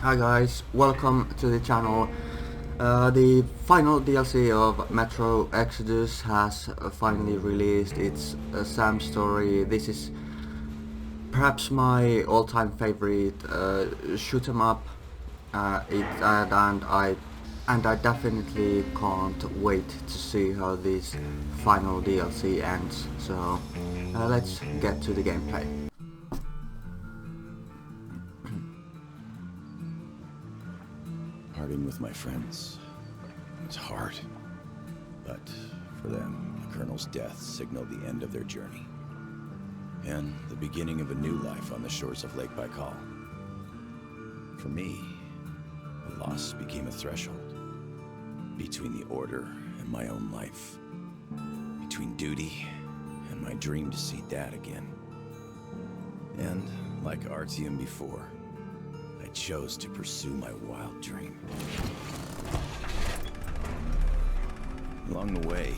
Hi guys, welcome to the channel. The final DLC of Metro Exodus has finally released its Sam story. This is perhaps my all-time favorite shoot 'em up. And I definitely can't wait to see how this final DLC ends. So let's get to the gameplay. Parting with my friends. It's hard. But for them, the Colonel's death signaled the end of their journey. And the beginning of a new life on the shores of Lake Baikal. For me, the loss became a threshold. Between the Order and my own life. Between duty and my dream to see Dad again. And, like Artyom before, I chose to pursue my wild dream. Along the way,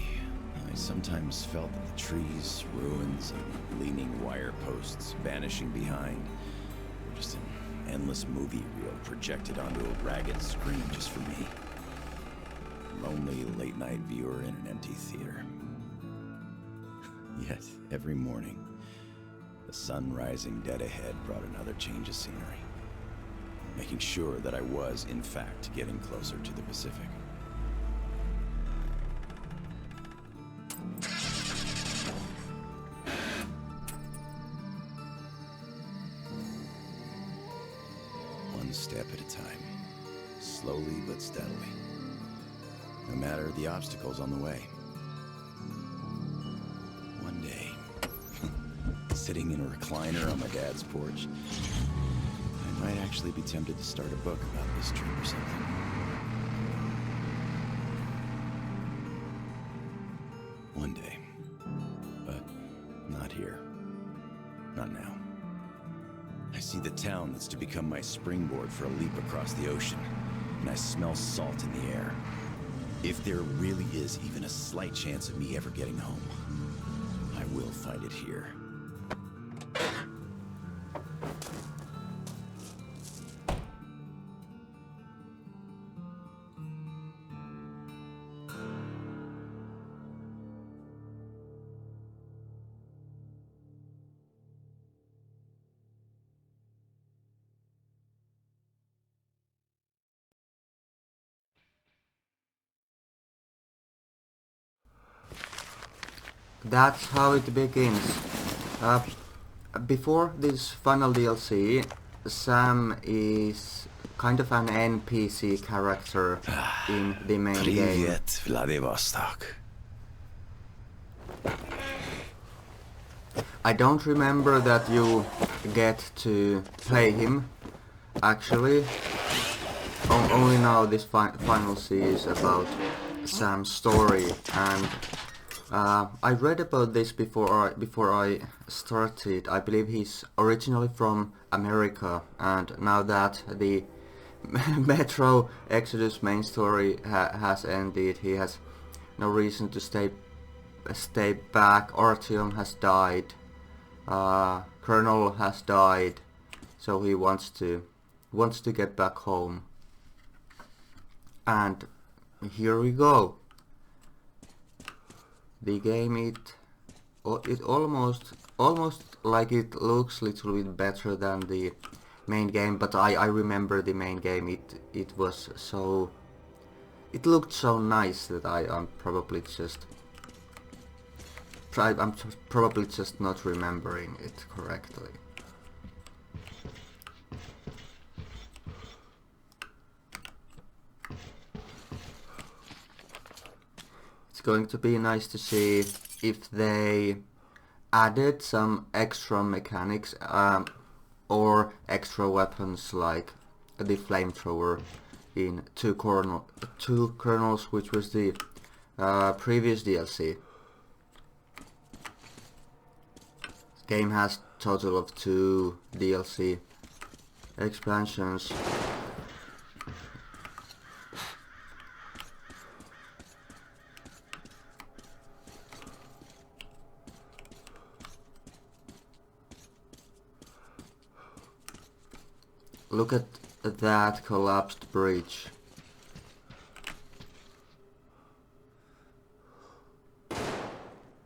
I sometimes felt that the trees, ruins, and leaning wire posts vanishing behind were just an endless movie reel projected onto a ragged screen just for me. A lonely late-night viewer in an empty theater. Yet, every morning, the sun rising dead ahead brought another change of scenery, making sure that I was, in fact, getting closer to the Pacific. One step at a time, slowly but steadily, no matter the obstacles on the way. One day, sitting in a recliner on my dad's porch, I might actually be tempted to start a book about this trip or something. One day. But not here. Not now. I see the town that's to become my springboard for a leap across the ocean, and I smell salt in the air. If there really is even a slight chance of me ever getting home, I will find it here. That's how it begins. Uh, Before this final DLC, Sam is kind of an NPC character in the main game. Привет, Vladivostok. I don't remember that you get to play him, actually. Only now this final scene is about Sam's story, and I read about this before I started. I believe he's originally from America, and now that the Metro Exodus main story has ended, he has no reason to stay back. Artyom has died. Colonel has died, so he wants to get back home. And here we go. The game it almost like it looks a little bit better than the main game, but I remember the main game. It was so, it looked so nice that I'm probably just not remembering it correctly. It's going to be nice to see if they added some extra mechanics or extra weapons like the flamethrower in two kernels, which was the previous DLC. The game has total of 2 DLC expansions. Look at that collapsed bridge?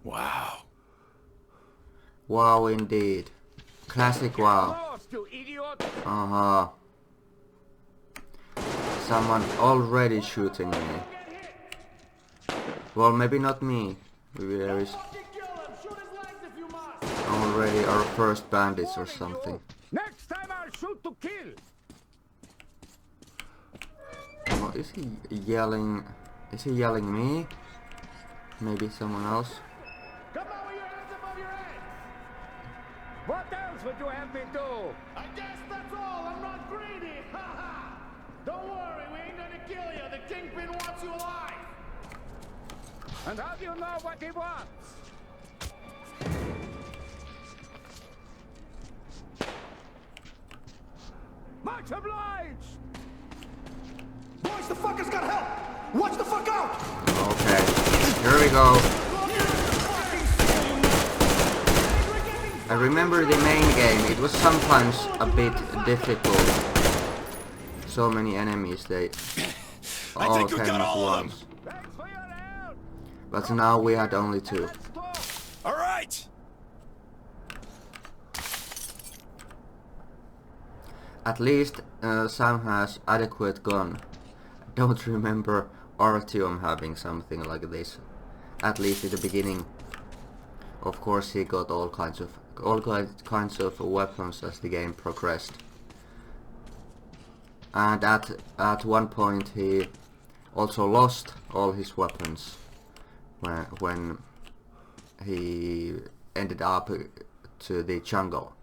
Wow. Wow indeed. Classic wow. Lost, you idiot! Uh-huh. Someone already shooting me. Well, maybe not me. Maybe there is already our first bandits or something. Next time I'll shoot to kill! What is he yelling? Is he yelling me? Maybe someone else? Come on with your hands above your head! What else would you have me do? I guess that's all. I'm not greedy. Ha ha! Don't worry, we ain't gonna kill you. The Kingpin wants you alive. And how do you know what he wants? Much obliged! Boys, the fucker's got help! Watch the fuck out! Okay, here we go. I remember the main game, it was sometimes a bit difficult. So many enemies, they all came at once. Thanks for your help! But now we had only 2. Let's talk! All right. At least Sam has adequate gun. I don't remember Artyom having something like this. At least in the beginning. Of course he got all kinds of weapons as the game progressed. And at one point he also lost all his weapons when he ended up to the jungle.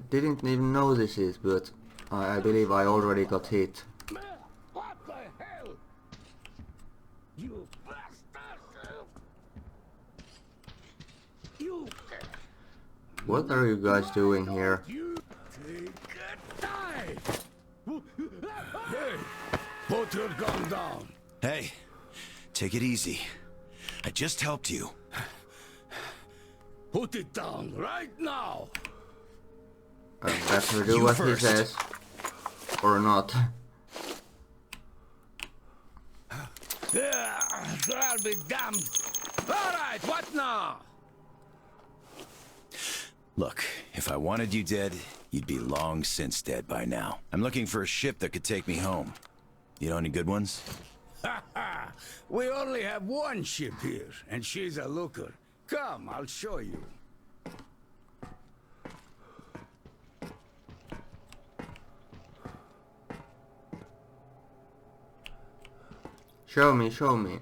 Didn't even notice it, but I believe I already got hit. What the hell? You bastard! You... What are you guys doing here? You take a die! Hey! Put your gun down! Hey, take it easy. I just helped you. Put it down right now! Better do You what first. he says. Or not. Yeah, I'll be damned! Alright, what now? Look, if I wanted you dead, you'd be long since dead by now. I'm looking for a ship that could take me home. You know any good ones? Ha ha! We only have one ship here, and she's a looker. Come, I'll show you. Show me.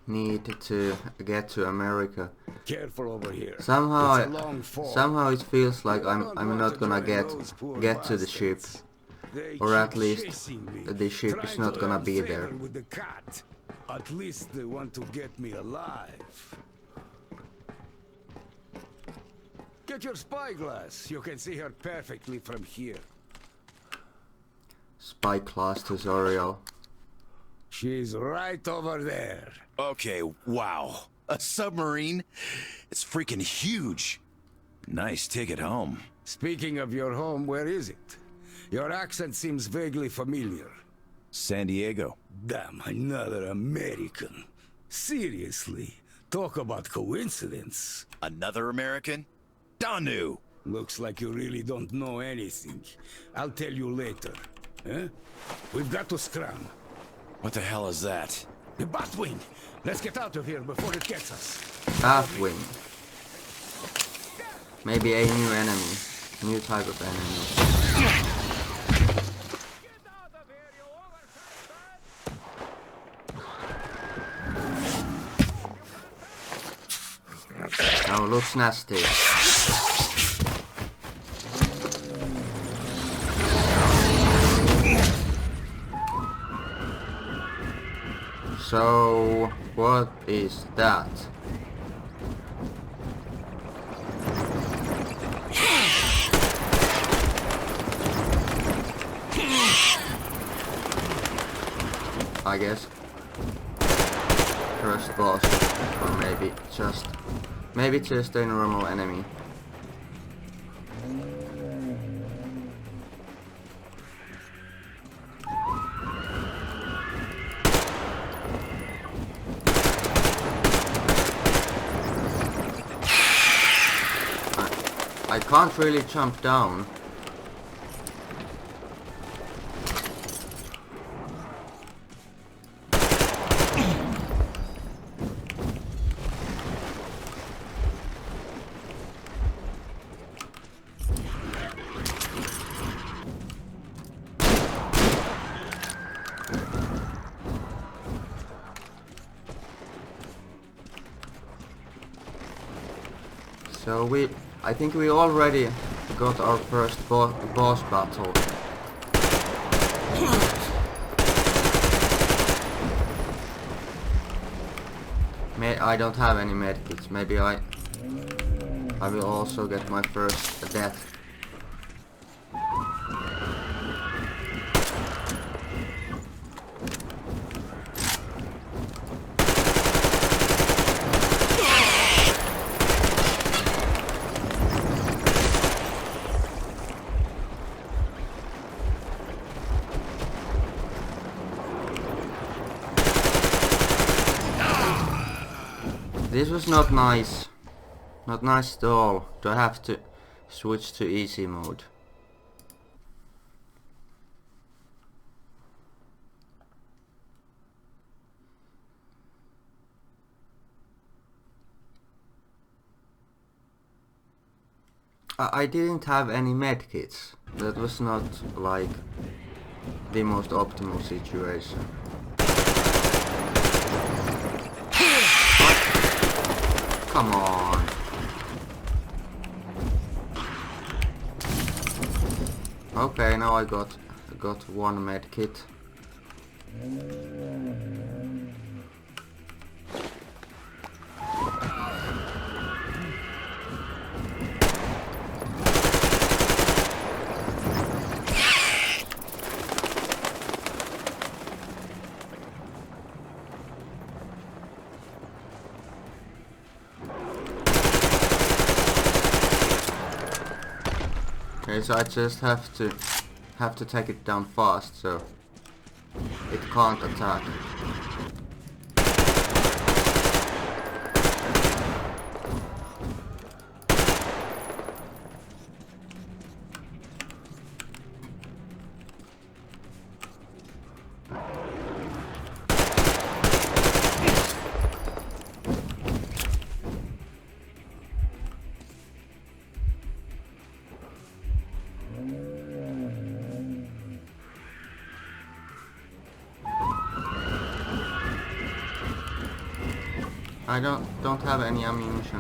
Need to get to America. Careful over here. Somehow, It's a long fall. somehow it feels like You don't I'm want not to gonna join those poor get to the ship, bastards. They or at keep least chasing me, the ship is trying not to gonna earn be favor there. with the cat. At least they want to get me alive. Get your spyglass. You can see her perfectly from here. Spy class tutorial. She's right over there. Okay, wow. A submarine? It's freaking huge. Nice ticket home. Speaking of your home, where is it? Your accent seems vaguely familiar. San Diego. Damn, another American. Seriously, talk about coincidence. Another American? Danu! Looks like you really don't know anything. I'll tell you later. Huh? We've got to scram. What the hell is that? The Batwing! Let's get out of here before it gets us. Batwing. Maybe a new enemy. New type of enemy. Get out of here, you oversized Oh, looks nasty. So, what is that? I guess. First boss, or maybe just a normal enemy. I can't really jump down. So I think we already got our first boss battle. I don't have any medkits. Maybe I will also get my first death. This was not nice. Not nice at all. Do I have to switch to easy mode? I didn't have any medkits. That was not like the most optimal situation. Come on. Okay, now I got one med kit. Okay, so I just have to take it down fast, so it can't attack. I don't have any ammunition.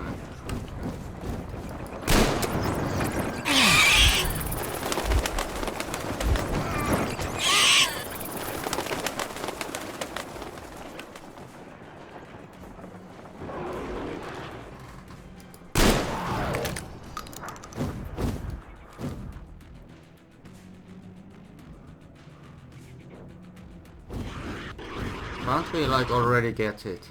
Can't we like already get it?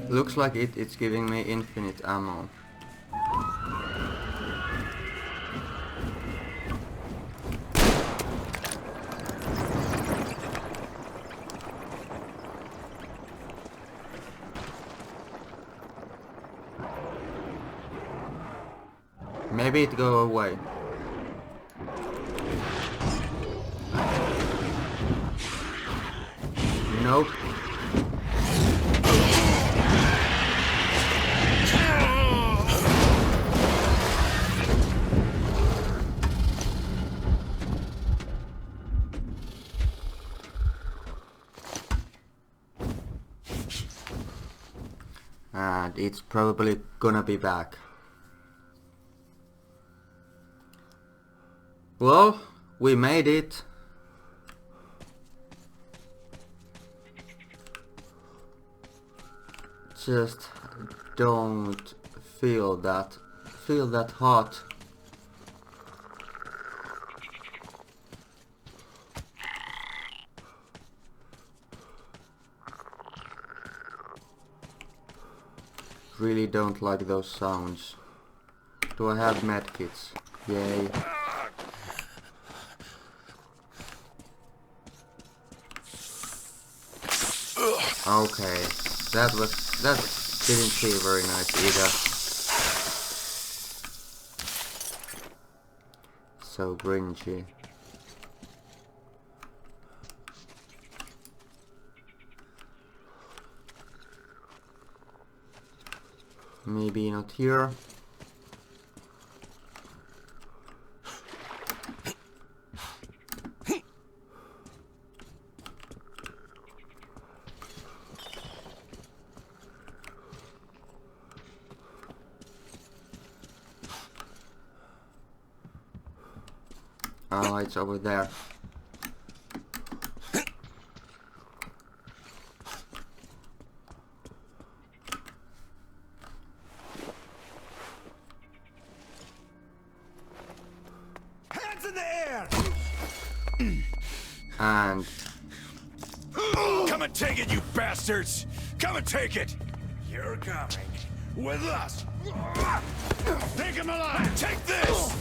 Looks like it's giving me infinite ammo. Maybe it go away. Nope. and it's probably gonna be back. Well, we made it. Just don't feel that hot. Really don't like those sounds. Do I have medkits? Yay. Okay, that didn't feel very nice either. So cringy. Maybe not here. Oh, it's over there. Hands in the air! And Come and take it, you bastards! Come and take it! You're coming with us! Take him alive! Take this!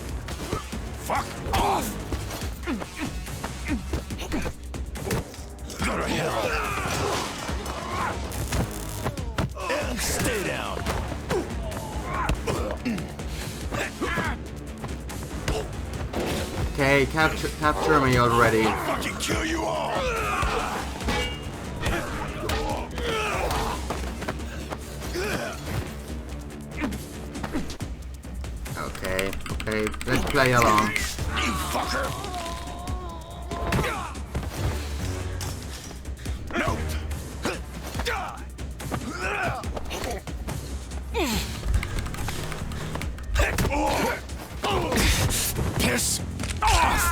Fuck off! Go to hell! And stay down! okay, capture me already. Fucking kill you all! Okay, let's play along. You fucker! Nope! Piss off!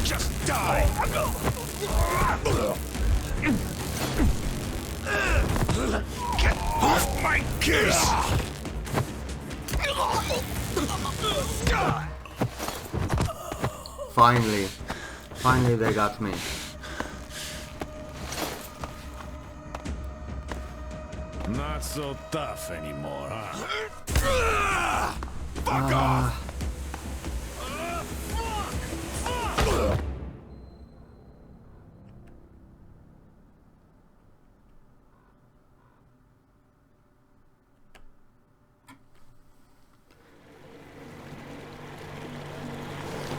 Just die! Get off my case! Finally they got me. Not so tough anymore, huh? Fuck off!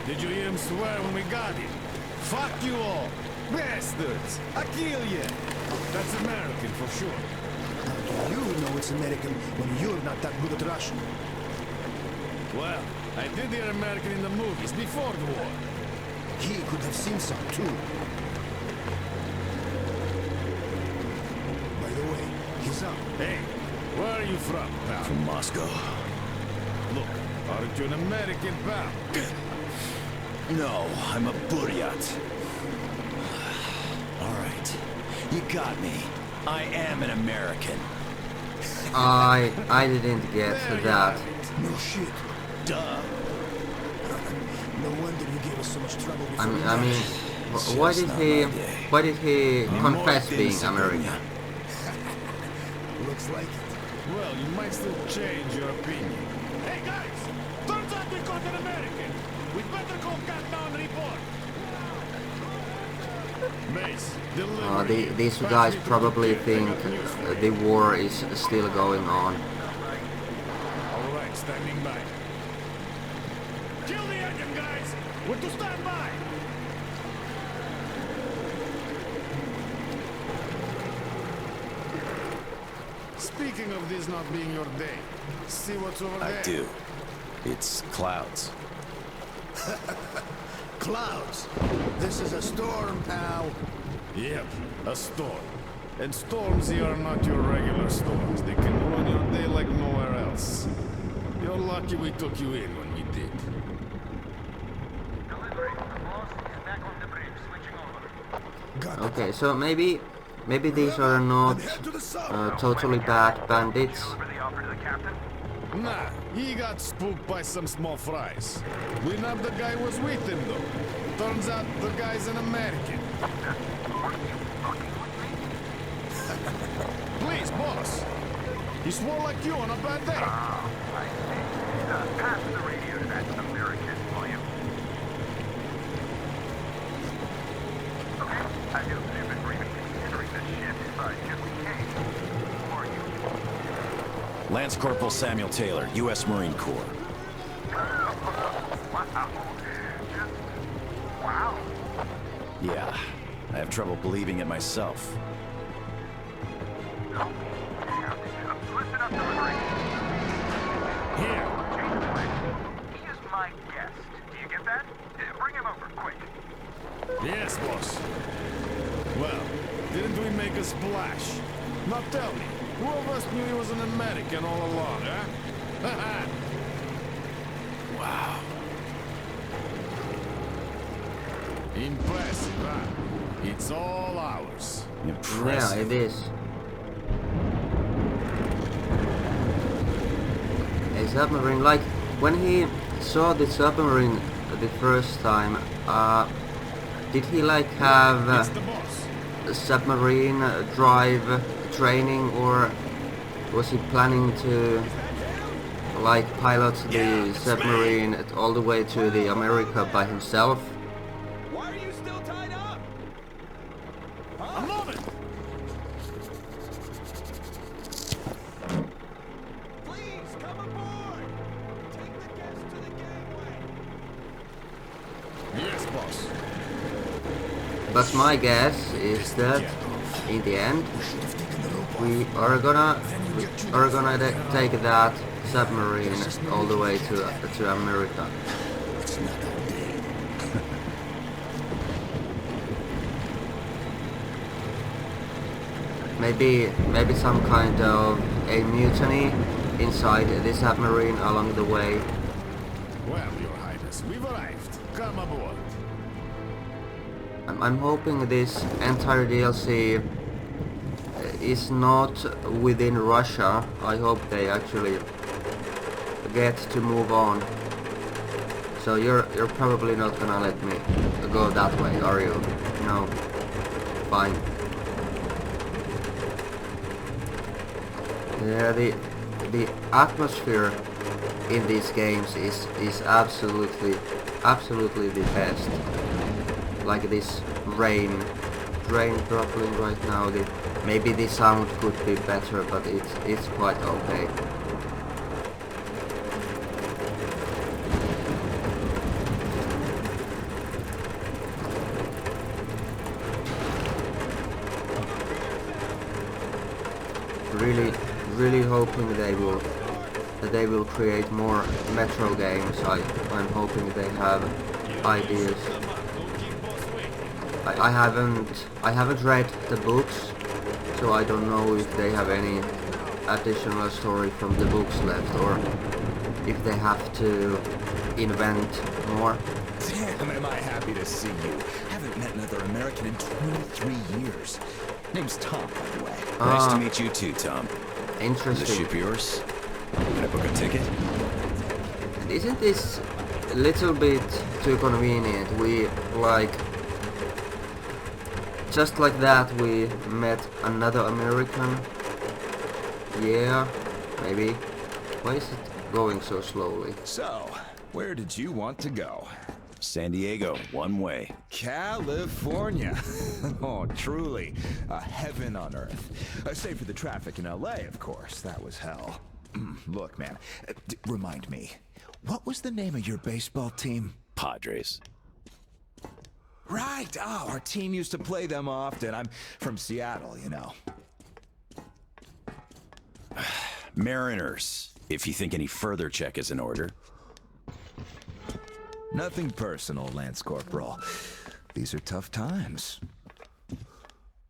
Did you hear him swear when we got him? Fuck you all! Bastards! I kill you! That's American for sure. You know it's American when you're not that good at Russian. Well, I did hear American in the movies before the war. He could have seen some too. By the way, he's up. Hey, where are you from, pal? From Moscow. Look, aren't you an American, pal? No, I'm a Buryat. All right, you got me. I am an American. I didn't get that. No shit. Duh. No wonder you gave us so much trouble before. I mean, why Just did not he my day. confess More being things, American? Sabrina. Looks like it. Well, you might still change your opinion. Hey, guys! Turns out we caught an American! We better go cat down report! Mace, delivery. These guys probably think the war is still going on. Alright, standing by. Kill the engine, guys! We're to stand by! Speaking of this not being your day, see what's over there? I do. It's clouds. clouds. This is a storm, pal. Yep, a storm. And storms here are not your regular storms. They can ruin your day like nowhere else. You're lucky we took you in when we did. Delivery. The boss is back on the bridge, switching over. Okay, so maybe these are not totally bad bandits. Over the offer to the captain. Nah, he got spooked by some small fries. We nabbed the guy who was with him, though. Turns out the guy's an American. Please, boss. He swore like you on a bad day. I see. Pass the radio to that American, will you? Okay, I do have an agreement considering this ship just in case. Who are you? Lance Corporal Samuel Taylor, U.S. Marine Corps. Wow. Just... wow. Yeah, I have trouble believing it myself. Listen up, delivery. Here. Change the plan. He is my guest. Do you get that? Bring him over, quick. Yes, boss. Well, didn't we make a splash? Now tell me, who of us knew he was an American all along, huh? Wow. Impressive, huh? It's all ours. Yeah, Impressive. it is. A submarine, like when he saw the submarine the first time, did he like have It's the boss. submarine drive training, or was he planning to like pilot the submarine all the way to the America by himself? Why are you still tied up? A moment! Please, come aboard! Take the guests to the gangway! Yes, boss. But my guess is that in the end we are gonna take that submarine all the way to America. Maybe some kind of a mutiny inside the submarine along the way. Well, Your Highness, we've arrived. Come aboard. I'm hoping this entire DLC is not within Russia. I hope they actually get to move on. So you're probably not gonna let me go that way, are you? No. Fine. Yeah, the atmosphere in these games is absolutely the best. Like this rain dropping right now. Maybe the sound could be better, but it's quite okay. Really hoping that they will create more Metro games. I'm hoping they have ideas. I haven't read the books, so I don't know if they have any additional story from the books left, or if they have to invent more. Damn, am I happy to see you. Haven't met another American in 23 years. Name's Tom, by the way. Nice to meet you too, Tom. Is the Interesting. ship yours? Can I book a ticket? Isn't this a little bit too convenient? We like just like that we met another American. Yeah, maybe. Why is it going so slowly? So, where did you want to go? San Diego, one way. California. Oh, truly. A heaven on earth. Save for the traffic in LA, of course. That was hell. Look, man, remind me. What was the name of your baseball team? Padres. Right. Oh, our team used to play them often. I'm from Seattle, you know. Mariners, if you think any further check is in order. Nothing personal, Lance Corporal. These are tough times.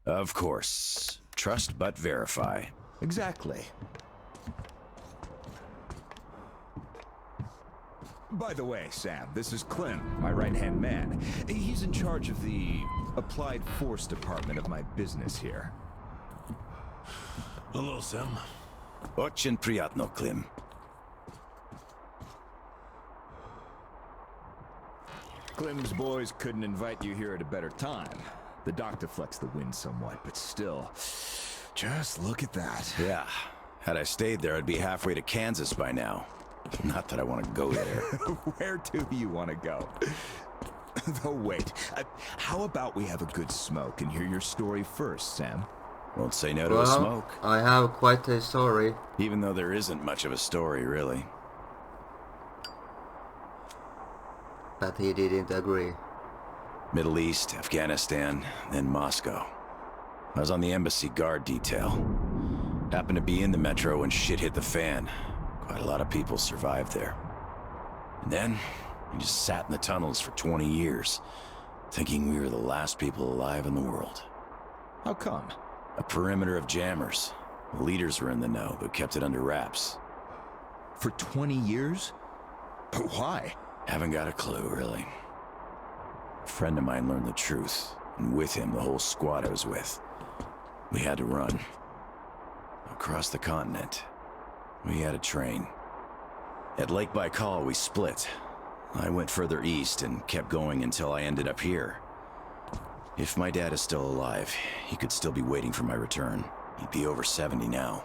Of course. Trust but verify. Exactly. By the way, Sam, this is Clem, my right-hand man. He's in charge of the Applied Force department of my business here. Hello, Sam. Очень приятно, Clem. Clem's boys couldn't invite you here at a better time. The dock deflects the wind somewhat, but still, just look at that. Yeah. Had I stayed there, I'd be halfway to Kansas by now. Not that I want to go there. Where do you want to go? Though wait, how about we have a good smoke and hear your story first, Sam? Won't say no to a Well, smoke. I have quite a story. Even though there isn't much of a story, really. But he didn't agree. Middle East, Afghanistan, then Moscow. I was on the embassy guard detail. Happened to be in the metro when shit hit the fan. Quite a lot of people survived there. And then, we just sat in the tunnels for 20 years, thinking we were the last people alive in the world. How come? A perimeter of jammers. The leaders were in the know, but kept it under wraps. For 20 years? But why? Haven't got a clue, really. A friend of mine learned the truth, and with him, the whole squad I was with. We had to run. Across the continent. We had a train. At Lake Baikal, we split. I went further east and kept going until I ended up here. If my dad is still alive, he could still be waiting for my return. He'd be over 70 now.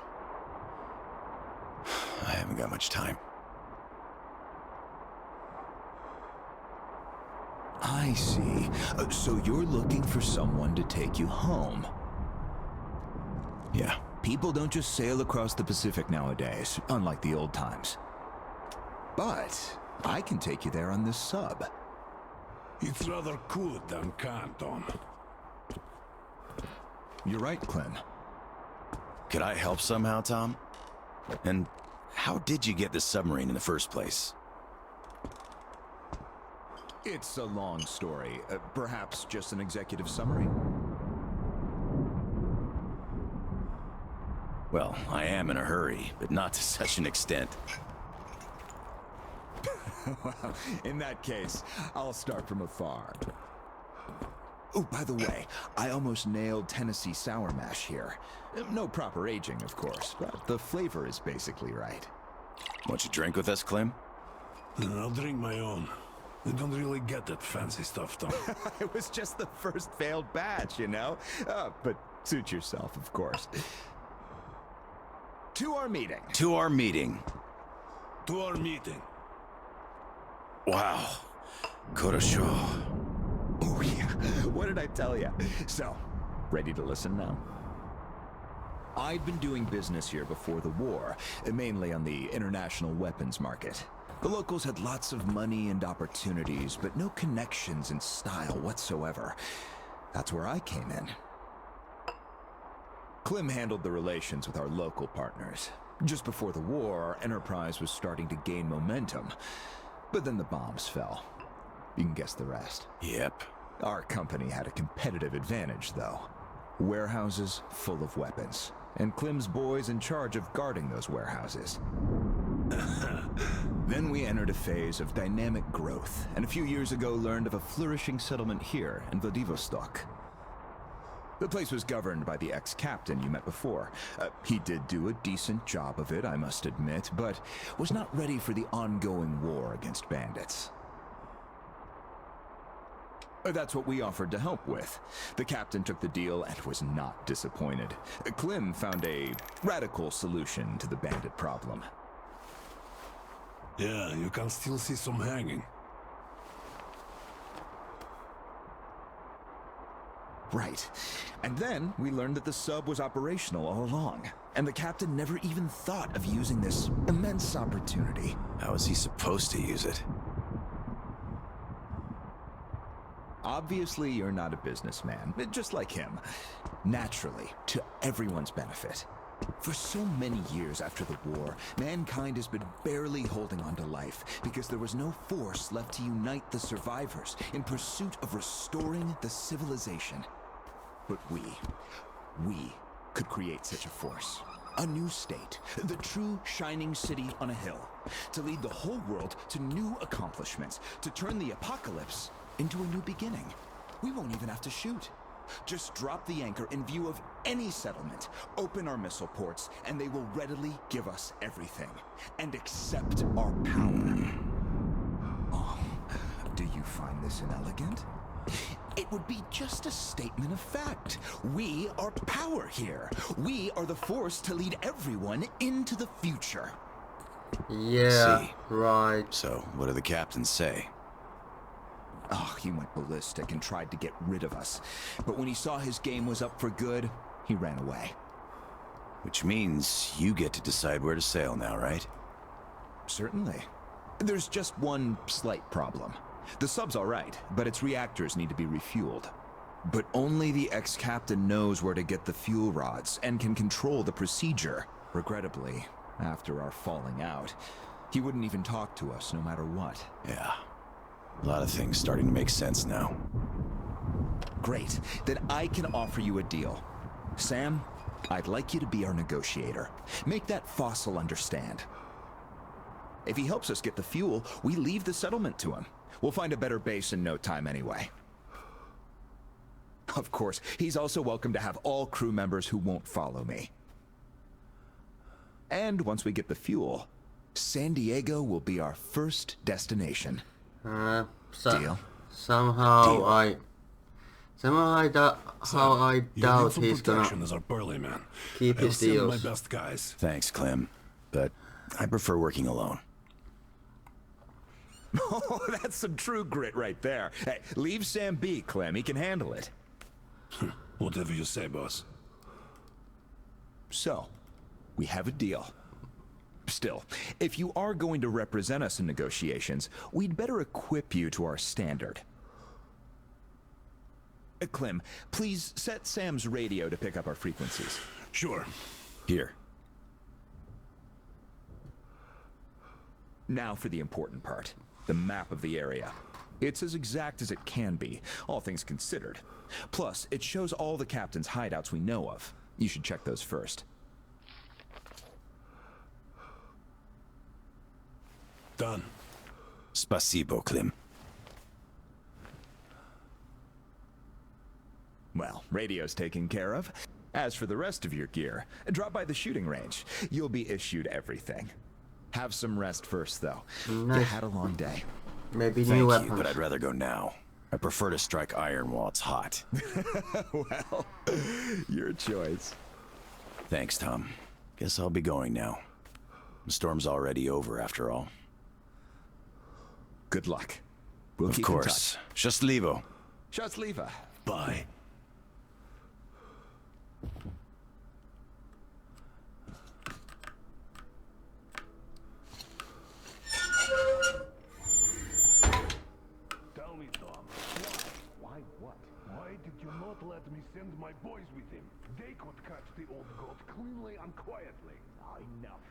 I haven't got much time. I see. So you're looking for someone to take you home. Yeah. People don't just sail across the Pacific nowadays, unlike the old times. But I can take you there on this sub. It's rather cool than Canton. You're right, Clem. Could I help somehow, Tom? And how did you get this submarine in the first place? It's a long story. Perhaps just an executive summary? Well, I am in a hurry, but not to such an extent. Well, in that case, I'll start from afar. Oh, by the way, I almost nailed Tennessee Sour Mash here. No proper aging, of course, but the flavor is basically right. Want you drink with us, Clem? I'll drink my own. I don't really get that fancy stuff, Tom. It was just the first failed batch, you know? But suit yourself, of course. To our meeting. To our meeting. To our meeting. Wow. Korosho. Oh, yeah. What did I tell you? So, ready to listen now? I'd been doing business here before the war, mainly on the international weapons market. The locals had lots of money and opportunities, but no connections and style whatsoever. That's where I came in. Clem handled the relations with our local partners. Just before the war, our enterprise was starting to gain momentum. But then the bombs fell. You can guess the rest. Yep. Our company had a competitive advantage, though. Warehouses full of weapons. And Clem's boys in charge of guarding those warehouses. Then we entered a phase of dynamic growth, and a few years ago learned of a flourishing settlement here in Vladivostok. The place was governed by the ex-captain you met before. He did do a decent job of it, I must admit, but was not ready for the ongoing war against bandits. That's what we offered to help with. The captain took the deal and was not disappointed. Clem found a radical solution to the bandit problem. Yeah, you can still see some hanging. Right. And then we learned that the sub was operational all along, and the captain never even thought of using this immense opportunity. How is he supposed to use it? Obviously, you're not a businessman, just like him. Naturally, to everyone's benefit. For so many years after the war, mankind has been barely holding on to life because there was no force left to unite the survivors in pursuit of restoring the civilization. But we could create such a force. A new state, the true shining city on a hill, to lead the whole world to new accomplishments, to turn the apocalypse into a new beginning. We won't even have to shoot. Just drop the anchor in view of any settlement, open our missile ports, and they will readily give us everything, and accept our power. Oh, do you find this inelegant? It would be just a statement of fact. We are power here. We are the force to lead everyone into the future. Yeah, See. right. So, what do the captains say? Oh, he went ballistic and tried to get rid of us. But when he saw his game was up for good, he ran away. Which means you get to decide where to sail now, right? Certainly. There's just one slight problem. The sub's all right, but its reactors need to be refueled. But only the ex-captain knows where to get the fuel rods and can control the procedure. Regrettably, after our falling out, he wouldn't even talk to us no matter what. Yeah. A lot of things starting to make sense now. Great. Then I can offer you a deal. Sam, I'd like you to be our negotiator. Make that fossil understand. If he helps us get the fuel, we leave the settlement to him. We'll find a better base in no time anyway. Of course, he's also welcome to have all crew members who won't follow me. And once we get the fuel, San Diego will be our first destination. Deal? Somehow Deal. I doubt he's protection gonna as our burly man. keep I'll his send deals. my best guys. Thanks, Clem. But I prefer working alone. Oh, that's some true grit right there. Hey, leave Sam be, Clem. He can handle it. Whatever you say, boss. So, we have a deal. Still, if you are going to represent us in negotiations, we'd better equip you to our standard. Clem, please set Sam's radio to pick up our frequencies. Sure. Here. Now for the important part, the map of the area. It's as exact as it can be, all things considered. Plus, it shows all the captain's hideouts we know of. You should check those first. Done. Spasibo, Clem. Well, radio's taken care of. As for the rest of your gear, drop by the shooting range. You'll be issued everything. Have some rest first, though. You Nice. had a long day. Maybe Thank new you, weapons. but I'd rather go now. I prefer to strike iron while it's hot. Well, your choice. Thanks, Tom. Guess I'll be going now. The storm's already over, after all. Good luck. We'll Of keep course. Счастливо. in touch. Счастливо. Bye. Tell me, Tom. Why? What? Why did you not let me send my boys with him? They could catch the old goat cleanly and quietly. Enough.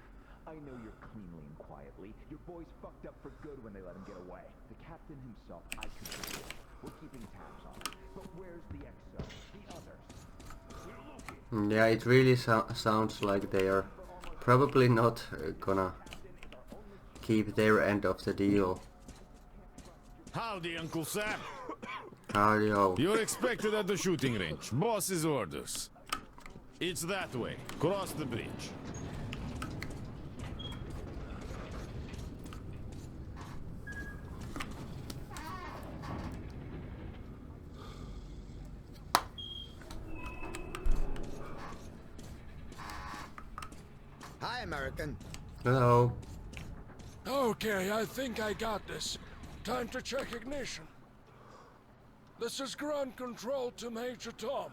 I know you're cleanly and quietly. Your boys fucked up for good when they let him get away. The captain himself, I could forgive. We're keeping tabs on him. But where's the XO? The others? Yeah, it really sounds like they are probably not gonna keep their end of the deal. Howdy, Uncle Sam. Cardio. You're expected at the shooting range. Boss's orders. It's that way. Cross the bridge. Hi, American. Hello. Okay, I think I got this. Time to check ignition. This is ground control to Major Tom.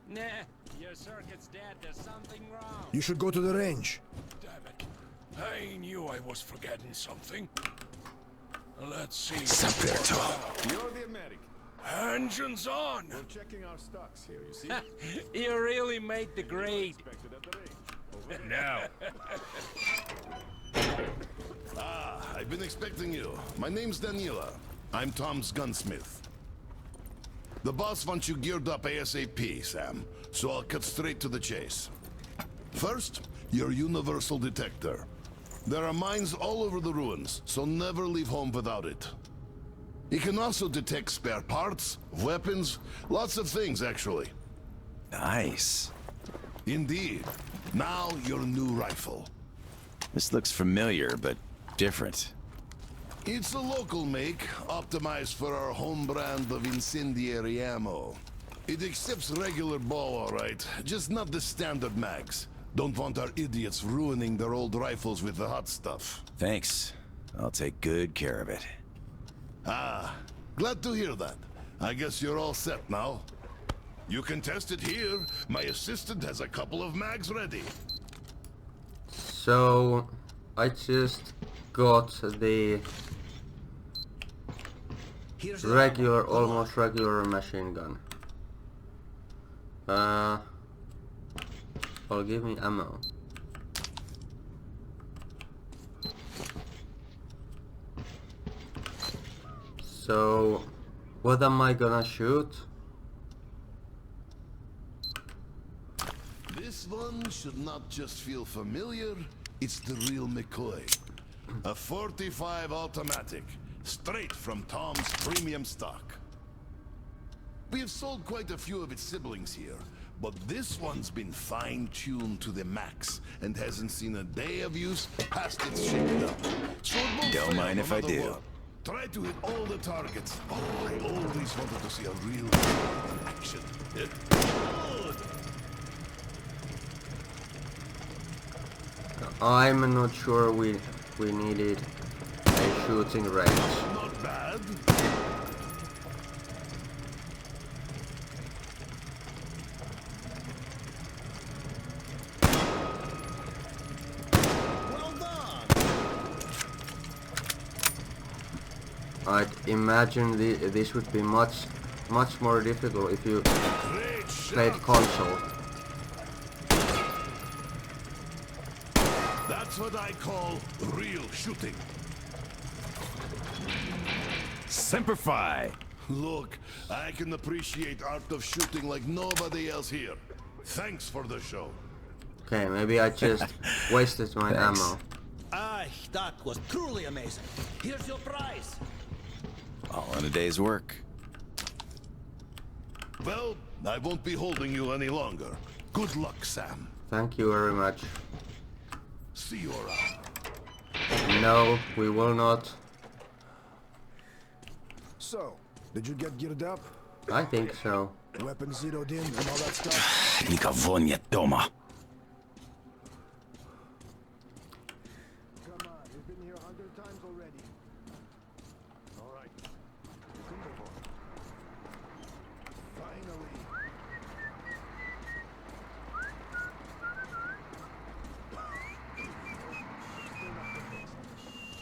Nah, your circuit's dead. There's something wrong. You should go to the range. Damn it. I knew I was forgetting something. Let's see. Sapperto. You're the American. Engines on! We're checking our stocks here, you see? You really made the grade. Expected at the range. Now. I've been expecting you. My name's Danila. I'm Tom's gunsmith. The boss wants you geared up ASAP, Sam, so I'll cut straight to the chase. First, your universal detector. There are mines all over the ruins, so never leave home without it. It can also detect spare parts, weapons, lots of things, actually. Nice. Indeed. Now, your new rifle. This looks familiar, but different. It's a local make, optimized for our home brand of incendiary ammo. It accepts regular ball, all right, just not the standard mags. Don't want our idiots ruining their old rifles with the hot stuff. Thanks. I'll take good care of it. Ah, glad to hear that. I guess you're all set now. You can test it here. My assistant has a couple of mags ready. So I just got the regular, almost regular machine gun. Well, give me ammo. So, what am I gonna shoot? This one should not just feel familiar, it's the real McCoy. A 45 automatic, straight from Tom's premium stock. We have sold quite a few of its siblings here, but this one's been fine-tuned to the max and hasn't seen a day of use past its shake-up. So it won't Don't fail mind no if I matter do. what. Try to hit all the targets. Oh, I always wanted to see a real action. Good. I'm not sure we needed a shooting range. Not bad. Well done. I'd imagine this would be much more difficult if you played console. That's what I call real shooting. Semper Fi! Look, I can appreciate art of shooting like nobody else here. Thanks for the show. Okay, maybe I just wasted my Thanks. ammo. Aye, that was truly amazing. Here's your prize. All in a day's work. Well, I won't be holding you any longer. Good luck, Sam. Thank you very much. See you around. No, we will not. So, did you get geared up? I think so. Weapons zeroed in and all that stuff? Никого нет дома. Come on, we've been here 100 times already. All right. Timberborn. Finally.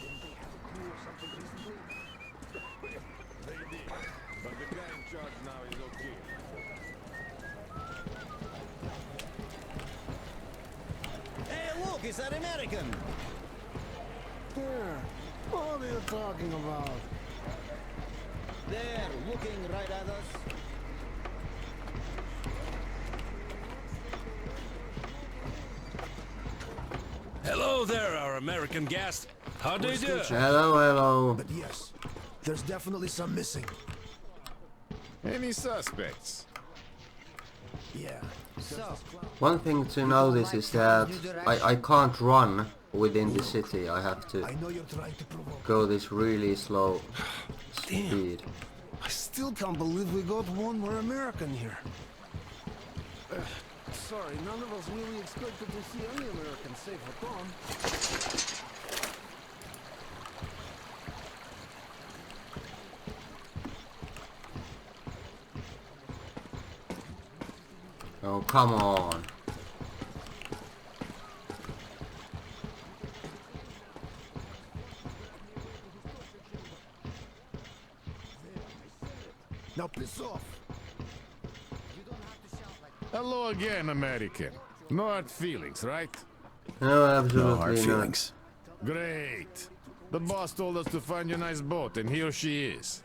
Didn't they have a coup or something recently? They did. But the guy in charge now is okay. Hey, look, it's that American. There. What are you talking about? There, looking right at us. Hello there, our American guest. How do you do? Hello. But yes, there's definitely some missing. Any suspects? Yeah. One thing to notice is that I can't run within the city. I have to I know you're trying to provoke. go this really slow speed. I still can't believe we got one more American here. Sorry, none of us really expected to see any Americans safe at home. Oh, come on. Now, ass off. Hello again, American. No hard feelings, right? No, absolutely No hard not. feelings. Great. The boss told us to find you a nice boat, and here she is.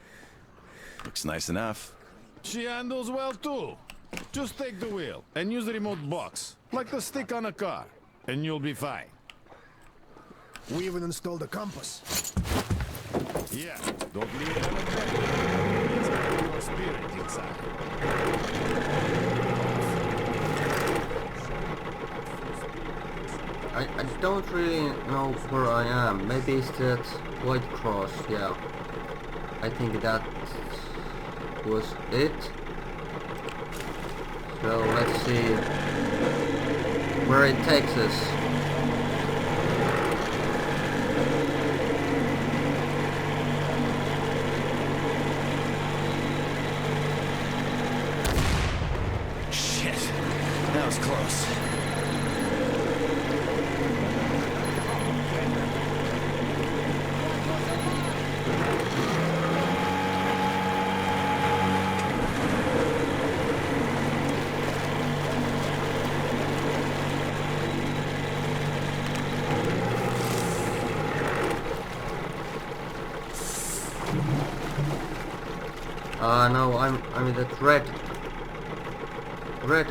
Looks nice enough. She handles well too. Just take the wheel and use the remote box, like the stick on a car, and you'll be fine. We even installed a compass. Yeah, don't leave it unattended. It's got your spirit inside. I don't really know where I am. Maybe it's that white cross, yeah. I think that was it. So let's see where it takes us. Shit. That was close. No, I'm in that red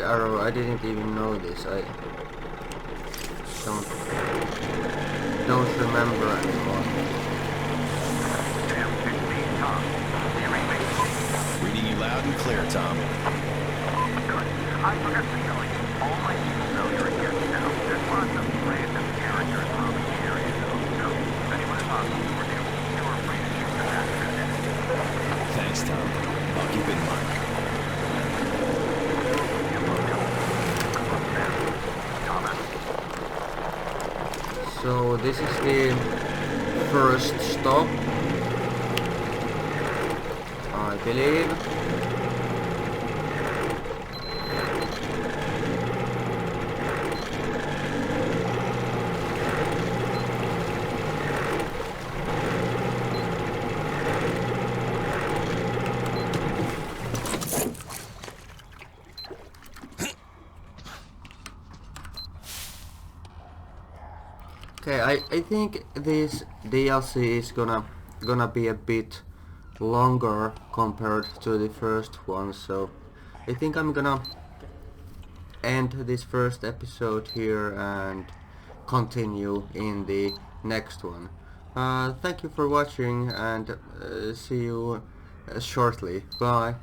arrow. I didn't even know this. I don't remember anymore. Reading you loud and clear, Tom. Good. I forgot to tell you, all my people know you're a guest now. There's lots of random characters around the area, though, so if anyone is hostile toward you, you are free to shoot them after that. Thanks, Tom. I'll keep it in mind. So this is the first stop, I believe. Okay, I think this DLC is gonna be a bit longer compared to the first one, so I think I'm gonna end this first episode here and continue in the next one. Thank you for watching, and see you shortly. Bye.